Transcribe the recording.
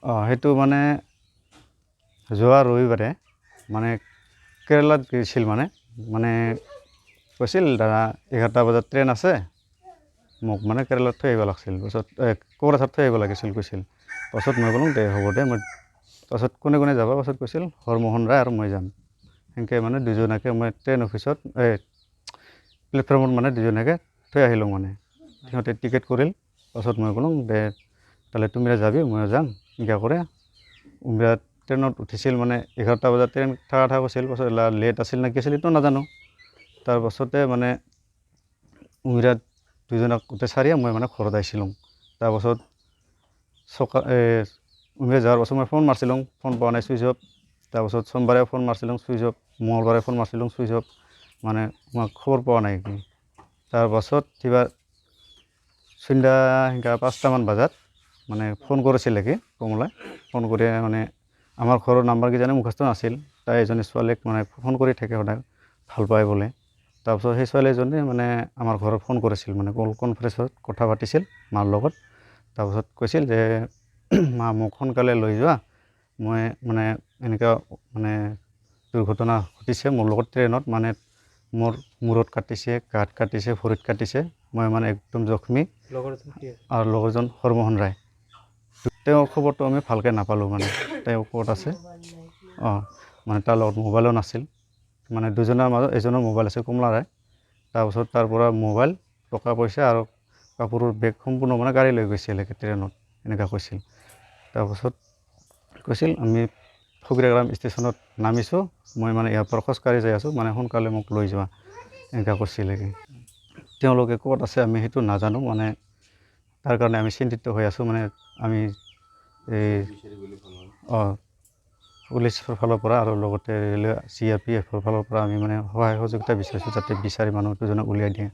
সেইটো মানে যোৱা ৰবিবাৰে মানে কেৰেলাত গৈছিল মানে কৈছিল দাদা 11টা বজাত ট্ৰেইন আছে মোক মানে কেৰেলাত থৈ আহিব লাগিছিল পাছত কোকৰাঝাৰত থৈ আহিব লাগিছিল কৈছিল পাছত মই ক'লোঁ দে হ'ব দে মই পাছত কোনে কোনে যাব পাছত কৈছিল হৰমোহন ৰায় আৰু মই যাম সেনেকৈ মানে দুজনাকে মই ট্ৰেইন অফিচত প্লেটফৰ্মত মানে দুজনাকে থৈ আহিলোঁ মানে সিহঁতে টিকেট কৰিল পাছত মই ক'লোঁ দে তাহলে তুমিও যাবি ময়ো যাম এনেকৈ কৰে উমৰাত ট্ৰেইনত উঠিছিল মানে 11টা বজাত ট্ৰেইন থকা কথা কৈছিল পাছত লেট আছিল নে কি আছিল এইটো নাজানো তাৰপাছতে মানে উমৰাত দুজনক গোটেই চাৰিয়ে মই মানে ঘৰত আহিছিলোঁ তাৰপাছত উমৰাত যোৱাৰ পাছত মই ফোন মাৰিছিলোঁ ফোন পোৱা নাই ছুইচ অফ তাৰপাছত সোমবাৰে ফোন মাৰিছিলোঁ ছুইচ অফ মঙলবাৰে ফোন মাৰিছিলোঁ ছুইচ অফ মানে মই খবৰ পোৱা নাই তাৰপাছত কিবা সন্ধ্যা সেনেকা 5টামান বজাত মানে ফোন কৰিছিল কি কমলাই ফোন কৰি মানে আমাৰ ঘৰৰ নাম্বাৰ কিজানি মুখস্থ নাছিল তাই এজনী ছোৱালীক মানে ফোন কৰি থাকে সদায় ভাল পায় বোলে তাৰপিছত সেই ছোৱালীজনীয়ে মানে আমাৰ ঘৰত ফোন কৰিছিল মানে কল কনফাৰেঞ্চত কথা পাতিছিল মাৰ লগত তাৰপিছত কৈছিল যে মা মোক সোনকালে লৈ যোৱা মই মানে এনেকুৱা মানে দুৰ্ঘটনা ঘটিছে মোৰ লগত ট্ৰেইনত মানে মোৰ মূৰত কাটিছে গাত কাটিছে ভৰিত কাটিছে মই মানে একদম জখমী আৰু লগৰজন হৰমোহন ৰায় তেওঁৰ খবৰটো আমি ভালকৈ নাপালোঁ মানে তেওঁ ক'ত আছে মানে তাৰ লগত মোবাইলো নাছিল মানে দুজনৰ মাজত এজনৰ মোবাইল আছে কমলা ৰায় তাৰপাছত তাৰ পৰা মোবাইল টকা পইচা আৰু কাপোৰৰ বেগ সম্পূৰ্ণ মানে গাড়ী লৈ গৈছিল ট্ৰেইনত এনেকুৱা কৈছিল তাৰপাছত কৈছিল আমি ফকিৰাগ্ৰাম ষ্টেচনত নামিছোঁ মই মানে ইয়াৰ পৰা খোজকাঢ়ি যাই আছোঁ মানে সোনকালে মোক লৈ যোৱা এনেকুৱা কৈছিল তেওঁলোকে ক'ত আছে আমি সেইটো নাজানো মানে তাৰ কাৰণে আমি চিন্তিত হৈ আছোঁ মানে আমি এই পুলিচৰ ফালৰ পৰা আৰু লগতে ৰেলৱে CRPF ফালৰ পৰা আমি মানে সহায় সহযোগিতা বিচাৰিছোঁ যাতে বিচাৰি মানুহ দুজনক উলিয়াই দিয়ে